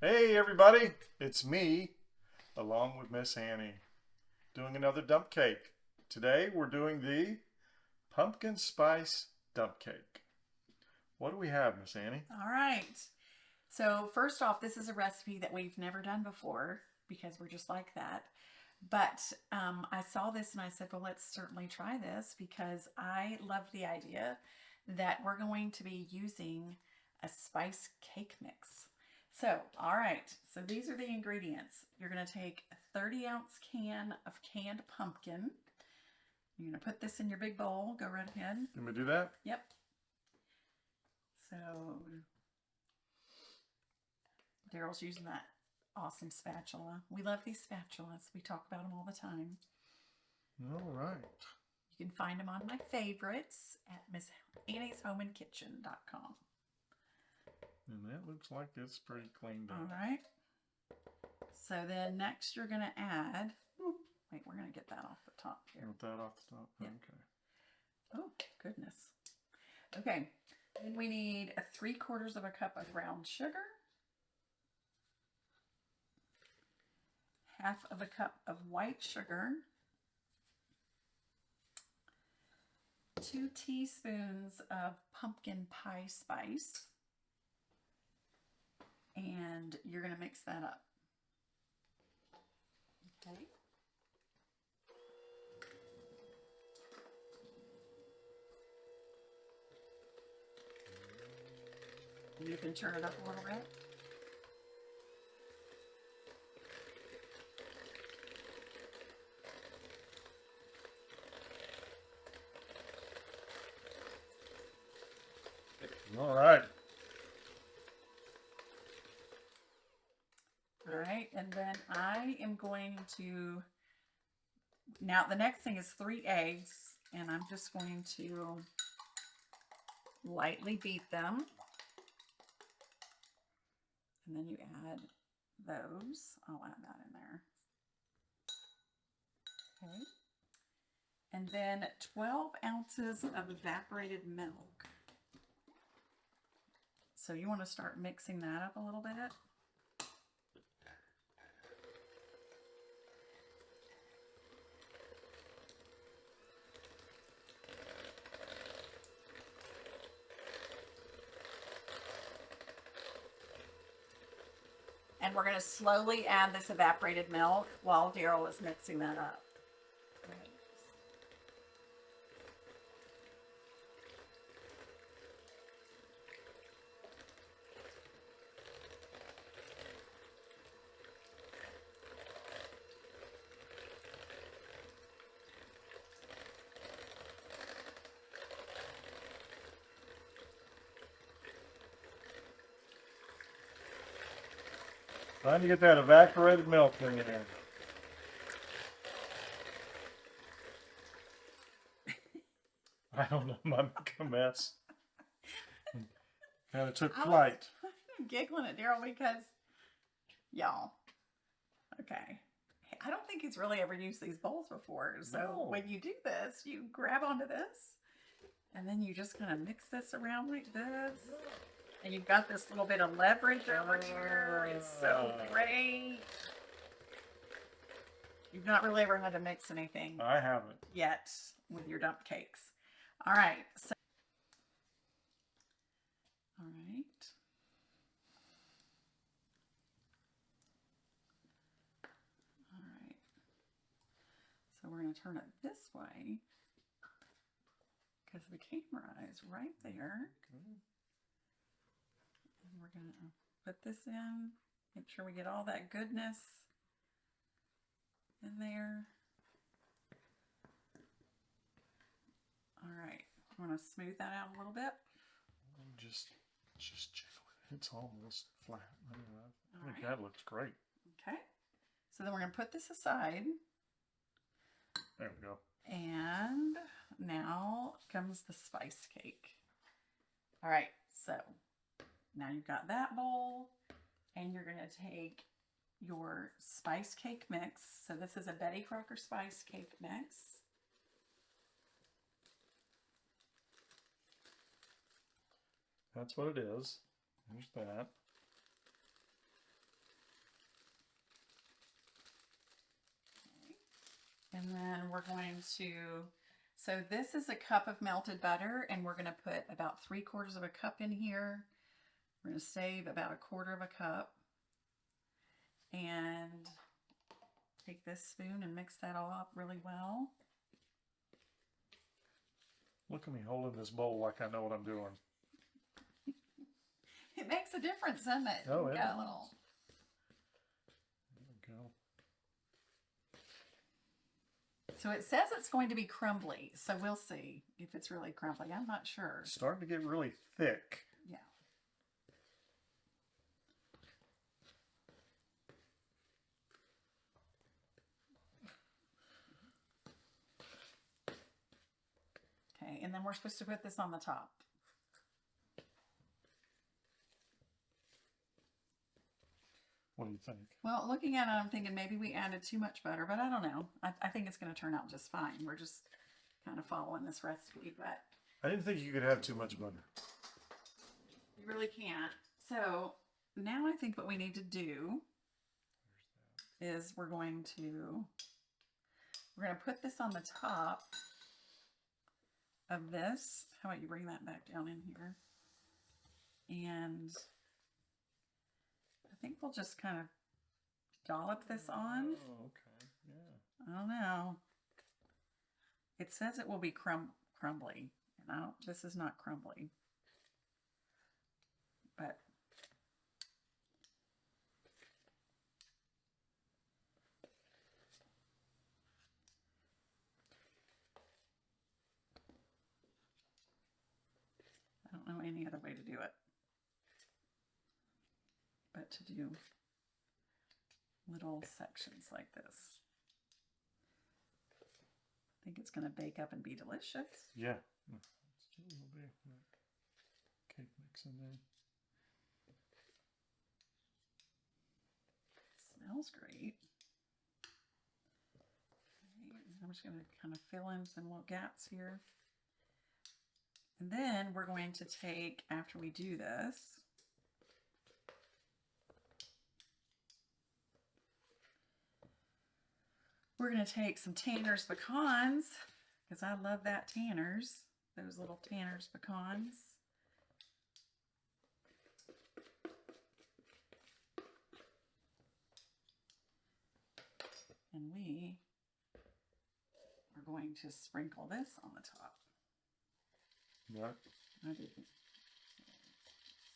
Hey everybody, it's me, along with Miss Annie, doing another dump cake. Today we're doing the pumpkin spice dump cake. What do we have, Miss Annie? All right. So first off, this is a recipe that we've never done before because we're just like that. But I saw this and I said, well, let's certainly try this because I love the idea that we're going to be using a spice cake mix. So, all right. So these are the ingredients. You're going to take a 30-ounce can of canned pumpkin. You're going to put this in your big bowl. Go right ahead. You want me to do that? Yep. So Daryl's using that awesome spatula. We love these spatulas. We talk about them all the time. All right. You can find them on my favorites at MissAnniesHomeandKitchen.com. And that looks like it's pretty cleaned up. All right. So then next you're going to add, wait, we're going to get that off the top here. Want that off the top? Yeah. Okay. Oh, goodness. Okay. Then we need 3/4 of a cup of brown sugar, 1/2 of a cup of white sugar, 2 teaspoons of pumpkin pie spice, and you're going to mix that up. Okay. You can turn it up a little bit. All right. All right, and then I am going to, now the next thing is 3 eggs, and I'm just going to lightly beat them. And then you add those. I'll add that in there. Okay. And then 12 ounces of evaporated milk. So you want to start mixing that up a little bit. And we're going to slowly add this evaporated milk while Darryl is mixing that up. Trying to get that evaporated milk in there. I don't know, might make a mess. Kind of took flight. I'm giggling at Darryl because, y'all, okay, I don't think he's really ever used these bowls before. So No. when you do this, you grab onto this, and then you just kind of mix this around like this. And you've got this little bit of leverage over here. It's so great. You've not really ever had to mix anything I haven't. yet with your dump cakes. All right. So, all right. All right. So we're going to turn it this way because the camera is right there. Okay. And we're going to put this in, make sure we get all that goodness in there. All right, I want to smooth that out a little bit. Just jiggle it. It's almost flat. I think right. that looks great. Okay, so then we're going to put this aside. There we go. And now comes the spice cake. All right, so now you've got that bowl, and you're going to take your spice cake mix. So this is a Betty Crocker spice cake mix. That's what it is. There's that. And then we're going to, so this is a cup of melted butter, and we're going to put about 3/4 of a cup in here. We're going to save about 1/4 of a cup. And take this spoon and mix that all up really well. Look at me holding this bowl like I know what I'm doing. It makes a difference, doesn't it? Oh, it Got a does. little. There we go. So it says it's going to be crumbly, so we'll see if it's really crumbly. I'm not sure. It's starting to get really thick. Yeah. Okay, and then we're supposed to put this on the top. What do you think? Well, looking at it, I'm thinking maybe we added too much butter, but I don't know. I think it's going to turn out just fine. We're just kind of following this recipe, but I didn't think you could have too much butter. you really can't. So now I think what we need to do is we're going to put this on the top of this. How about you bring that back down in here? And I think we'll just kind of dollop this on. Oh, okay. Yeah. I don't know. It says it will be crumbly, and this is not crumbly. But I don't know any other way to do it but to do little sections like this. I think it's going to bake up and be delicious. Yeah. It's a little bit of cake mix in there. Smells great. Okay, I'm just going to kind of fill in some little gaps here. And then we're going to take, after we do this, we're going to take some Tanner's pecans, because I love that Tanner's, those little Tanner's pecans. And we are going to sprinkle this on the top. Right. I did.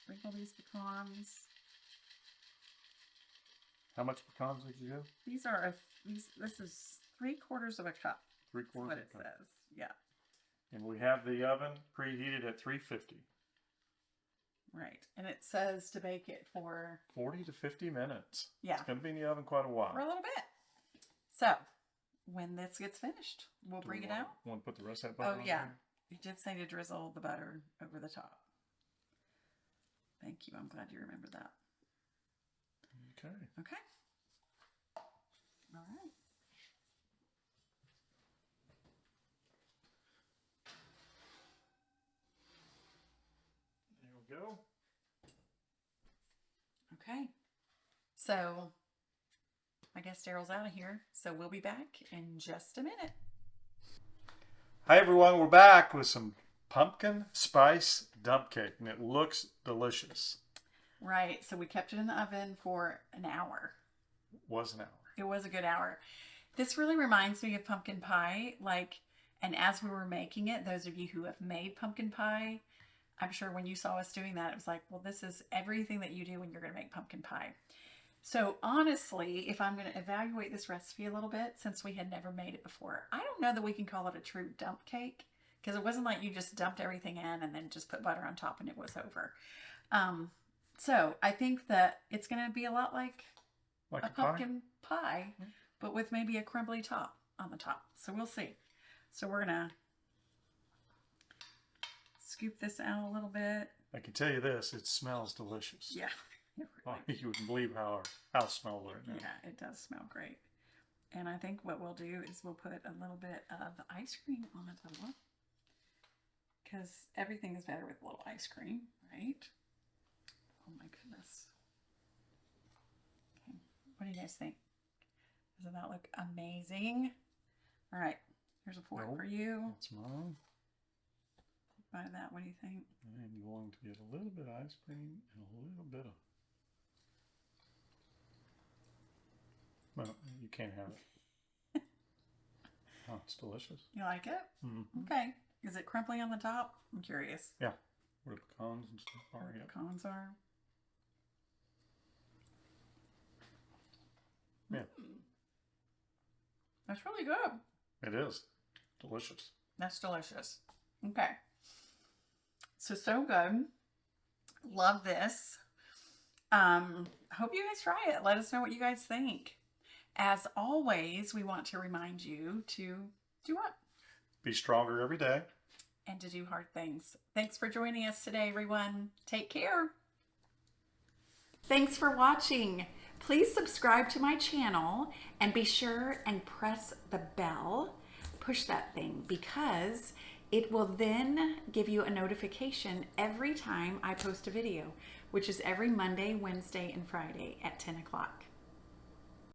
Sprinkle these pecans. How much pecans did you do? These are this is 3/4 of a cup. 3/4 That's what of it a cup. says. Yeah. And we have the oven preheated at 350. Right. And it says to bake it for 40 to 50 minutes. Yeah. It's going to be in the oven quite a while. for a little bit. So when this gets finished, we'll Do bring we it out. Want to put the rest of that butter Oh on yeah. there? You did say to drizzle the butter over the top. Thank you. I'm glad you remembered that. Okay. Okay. All right. There we go. Okay. So I guess Daryl's out of here. So we'll be back in just a minute. Hi everyone, we're back with some pumpkin spice dump cake, and it looks delicious. Right. So we kept it in the oven for an hour. Was an hour. It was a good hour. This really reminds me of pumpkin pie. And as we were making it, those of you who have made pumpkin pie, I'm sure when you saw us doing that, it was like, well, this is everything that you do when you're going to make pumpkin pie. So honestly, if I'm going to evaluate this recipe a little bit, since we had never made it before, I don't know that we can call it a true dump cake, because it wasn't like you just dumped everything in and then just put butter on top and it was over. So I think that it's going to be a lot like a pumpkin pie, but with maybe a crumbly top on the top. So we'll see. So we're going to scoop this out a little bit. I can tell you this, it smells delicious. Yeah. Oh, you wouldn't believe how our house smells right now. Yeah, it does smell great. And I think what we'll do is we'll put a little bit of ice cream on the top, because everything is better with a little ice cream, right? Oh my goodness. Okay, what do you guys think? Doesn't that look amazing? All right. Here's a fork Nope. for you. That's mine. By that, what do you think? I'm going to get a little bit of ice cream and a little bit of... Well, you can't have it. Oh, it's delicious. You like it? Mm-hmm. Okay. Is it crumbly on the top? I'm curious. Yeah. Where the pecans and stuff are. Where the Yep. pecans are. Yeah. That's really good. It is. Delicious. That's delicious. Okay. So good. Love this. Hope you guys try it. Let us know what you guys think. As always, we want to remind you to do what? Be stronger every day. And to do hard things. Thanks for joining us today, everyone. Take care. Thanks for watching. Please subscribe to my channel and be sure and press the bell. Push that thing because it will then give you a notification every time I post a video, which is every Monday, Wednesday, and Friday at 10 o'clock.